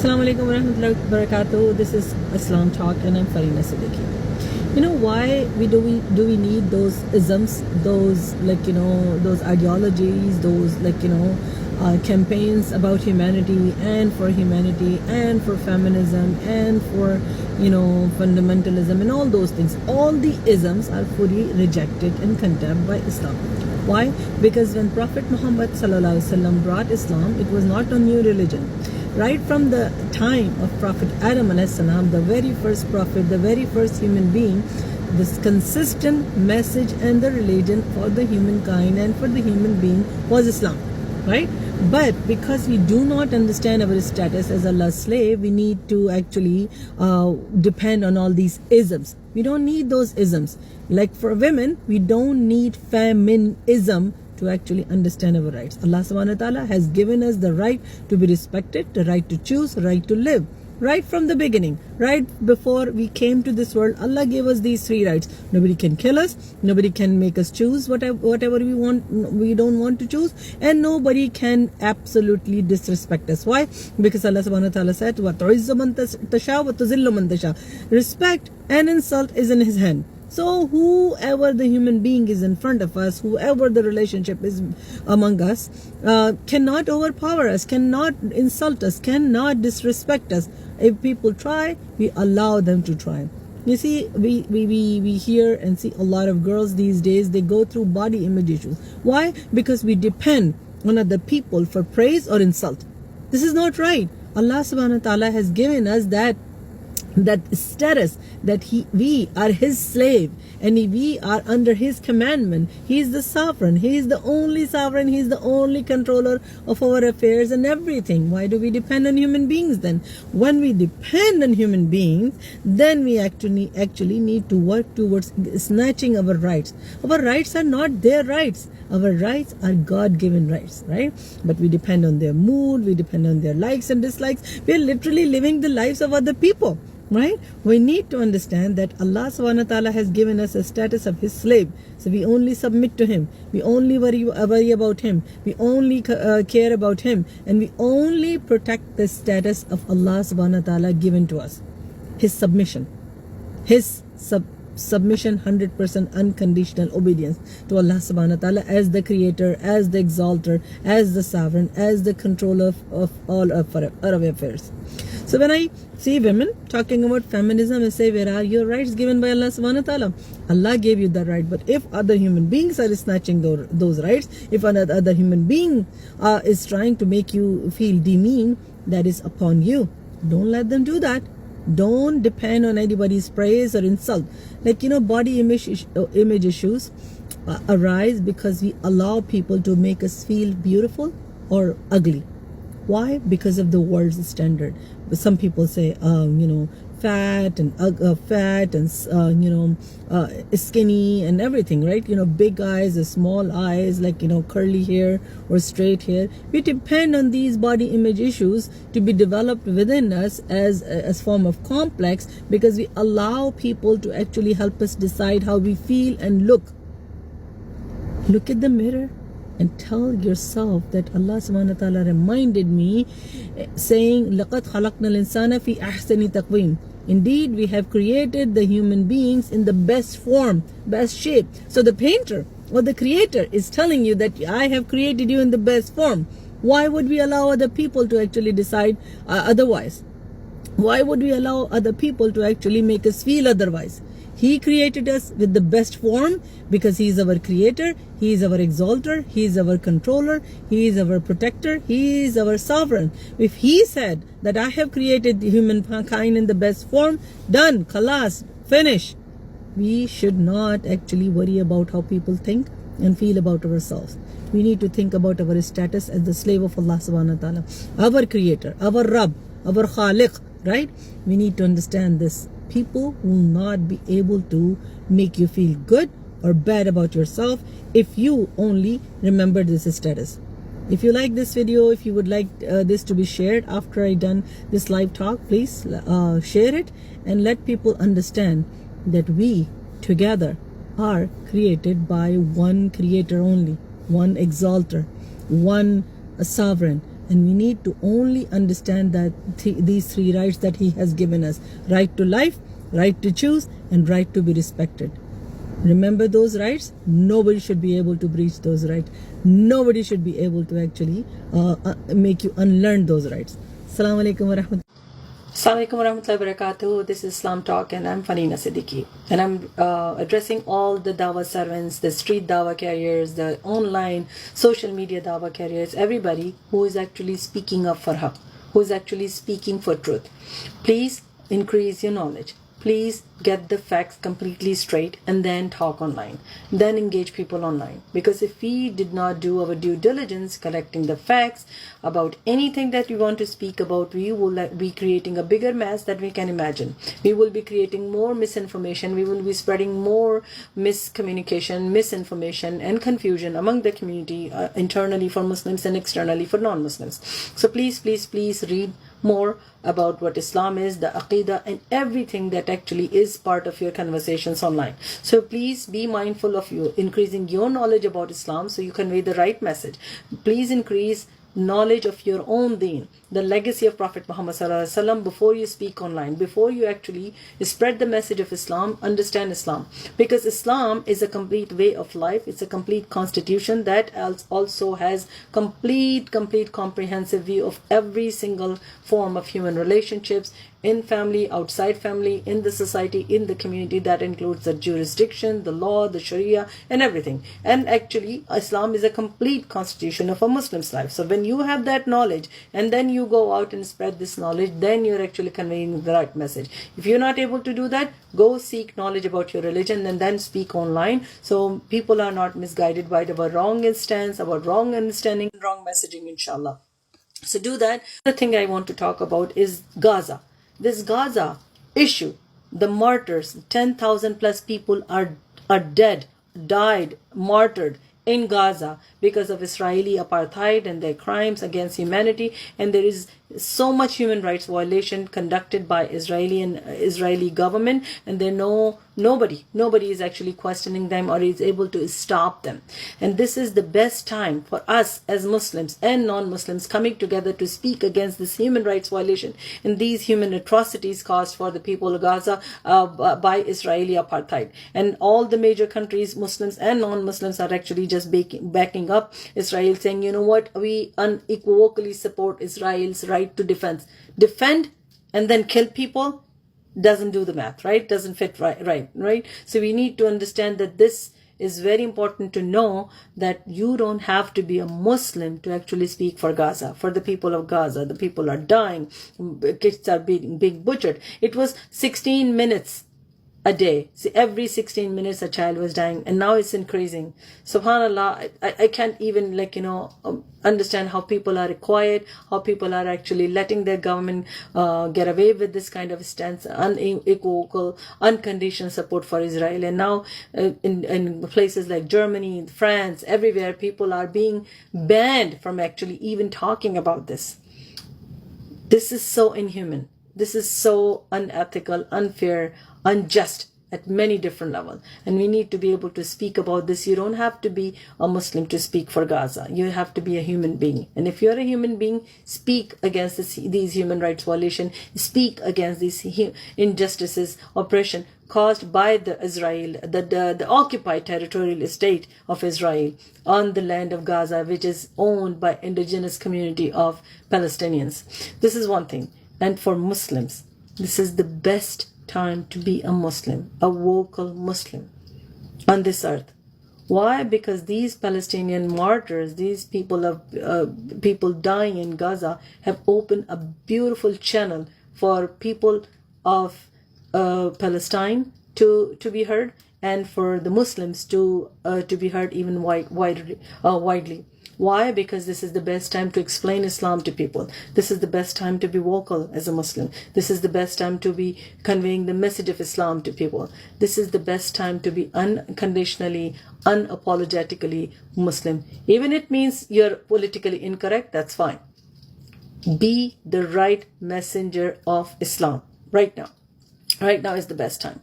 Assalamu alaikum warahmatullahi wabarakatuh. This is IslamTalk and I'm Farina Siddiqui. You know why do we need those isms, those those ideologies, those campaigns about humanity and for feminism and for fundamentalism and all those things. All the isms are fully rejected and condemned by Islam. Why? Because when Prophet Muhammad ﷺ brought Islam, it was not a new religion. Right from the time of Prophet Adam ﷺ, the very first prophet, the very first human being, this consistent message and the religion for the humankind and for the human being was Islam, right? But because we do not understand our status as Allah's slave, we need to actually depend on all these isms. We don't need those isms. Like for women, we don't need feminism to actually understand our rights. Allah subhanahu wa ta'ala has given us the right to be respected, the right to choose, the right to live. Right from the beginning, right before we came to this world, Allah gave us these three rights. Nobody can kill us, nobody can make us choose whatever we don't want to choose, and nobody can absolutely disrespect us. Why? Because Allah subhanahu wa ta'ala said, وَتُعِزُّ مَن تَشَاءُ وَتُذِلُّ مَن تَشَاءُ. Respect and insult is in His hand. So whoever the human being is in front of us, whoever the relationship is among us, cannot overpower us, cannot insult us, cannot disrespect us. If people try, we allow them to try. You see, we hear and see a lot of girls these days, they go through body image issues. Why? Because we depend on other people for praise or insult. This is not right. Allah subhanahu wa ta'ala has given us that status that we are His slave and we are under His commandment. He is the sovereign. He is the only sovereign. He is the only controller of our affairs and everything. Why do we depend on human beings then? When we depend on human beings, then we actually need to work towards snatching our rights. Our rights are not their rights. Our rights are God-given rights, right? But we depend on their mood, we depend on their likes and dislikes. We are literally living the lives of other people. Right? We need to understand that Allah subhanahu wa ta'ala has given us a status of His slave. So we only submit to Him. We only worry about Him. We only care about Him. And we only protect the status of Allah subhanahu wa ta'ala given to us. His submission. His submission, 100% unconditional obedience to Allah subhanahu wa ta'ala as the creator, as the exalter, as the sovereign, as the controller of all of our affairs. So when I see women talking about feminism, I say, where are your rights given by Allah subhanahu wa ta'ala? Allah gave you the right. But if other human beings are snatching those rights, if another human being is trying to make you feel demeaned, that is upon you. Don't let them do that. Don't depend on anybody's praise or insult. Body image issues arise because we allow people to make us feel beautiful or ugly. Why? Because of the world's standard. Some people say, fat and skinny and everything, right? Big eyes, small eyes, curly hair or straight hair. We depend on these body image issues to be developed within us as form of complex because we allow people to actually help us decide how we feel and look. Look at the mirror and tell yourself that Allah subhanahu wa ta'ala reminded me saying, لَقَدْ خَلَقْنَا الْإِنسَانَ فِي أَحْسَنِ تَقْوِيمٍ. Indeed, we have created the human beings in the best form, best shape. So the painter or the creator is telling you that I have created you in the best form. Why would we allow other people to actually decide otherwise? Why would we allow other people to actually make us feel otherwise? He created us with the best form because He is our creator, He is our exalter, He is our controller, He is our protector, He is our sovereign. If He said that I have created humankind in the best form, done, khalas, finish. We should not actually worry about how people think and feel about ourselves. We need to think about our status as the slave of Allah subhanahu wa ta'ala, our creator, our Rabb, our Khaliq, right? We need to understand this. People will not be able to make you feel good or bad about yourself if you only remember this status. If you like this video, if you would like this to be shared after I done this live talk, please share it and let people understand that we together are created by one creator only, one exalter, one sovereign, and we need to only understand that these three rights that he has given us: right to life, right to choose, and right to be respected. Remember those rights. Nobody should be able to breach those rights. Nobody should be able to actually make you unlearn those rights. Assalamu alaikum wa rahmatullahi. Assalamu alaikum warahmatullahi wabarakatuh. This is Islam Talk and I'm Farina Siddiqui. And I'm addressing all the dawah servants, the street dawah carriers, the online social media dawah carriers, everybody who is actually speaking up for haqq, who is actually speaking for truth. Please increase your knowledge. Please get the facts completely straight and then talk online. Then engage people online. Because if we did not do our due diligence collecting the facts about anything that we want to speak about, we will be creating a bigger mess that we can imagine. We will be creating more misinformation. We will be spreading more miscommunication, misinformation and confusion among the community, internally for Muslims and externally for non-Muslims. So please read more about what Islam is, the Aqidah, and everything that actually is part of your conversations online. So please be mindful of you increasing your knowledge about Islam so you convey the right message. Please increase knowledge of your own deen, the legacy of Prophet Muhammad ﷺ, before you speak online, before you actually spread the message of Islam. Understand Islam, because Islam is a complete way of life. It's a complete constitution that also has complete comprehensive view of every single form of human relationships, in family, outside family, in the society, in the community. That includes the jurisdiction, the law, the Sharia, and everything. And actually, Islam is a complete constitution of a Muslim's life. So when you have that knowledge and then you go out and spread this knowledge, then you're actually conveying the right message. If you're not able to do that, go seek knowledge about your religion and then speak online, so people are not misguided by the wrong instance, about wrong understanding, wrong messaging, inshallah. So do that. The thing I want to talk about is Gaza. This Gaza issue, the martyrs, 10,000 plus people are dead, died, martyred in Gaza because of Israeli apartheid and their crimes against humanity. And there is so much human rights violation conducted by Israeli government, and nobody is actually questioning them or is able to stop them. And this is the best time for us as Muslims and non-Muslims coming together to speak against this human rights violation and these human atrocities caused for the people of Gaza by Israeli apartheid. And all the major countries, Muslims and non-Muslims, are actually just backing up Israel, saying, you know what, we unequivocally support Israel's right to defend and then kill people. Doesn't do the math, right? Doesn't fit right. So we need to understand that this is very important to know, that you don't have to be a Muslim to actually speak for Gaza, for the people of Gaza. The people are dying, kids are being butchered. It was 16 minutes a day. See, every 16 minutes a child was dying, and now it's increasing. SubhanAllah, I can't even understand how people are quiet, how people are actually letting their government get away with this kind of stance, unequivocal, unconditional support for Israel. And now in places like Germany, France, everywhere, people are being banned from actually even talking about this. This is so inhuman. This is so unethical, unfair, unjust at many different levels. And we need to be able to speak about this. You don't have to be a Muslim to speak for Gaza. You have to be a human being. And if you're a human being, speak against these human rights violations. Speak against these injustices, oppression caused by the occupied territorial state of Israel on the land of Gaza, which is owned by indigenous community of Palestinians. This is one thing. And for Muslims, this is the best time to be a Muslim, a vocal Muslim on this earth. Why? Because these Palestinian martyrs, these people dying in Gaza, have opened a beautiful channel for people of Palestine to be heard, and for the Muslims to be heard even widely. Why? Because this is the best time to explain Islam to people. This is the best time to be vocal as a Muslim. This is the best time to be conveying the message of Islam to people. This is the best time to be unconditionally, unapologetically Muslim. Even it means you're politically incorrect, that's fine. Be the right messenger of Islam right now. Right now is the best time.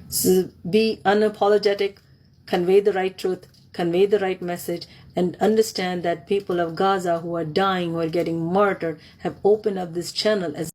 So be unapologetic, convey the right truth, convey the right message, and understand that people of Gaza who are dying, who are getting martyred, have opened up this channel as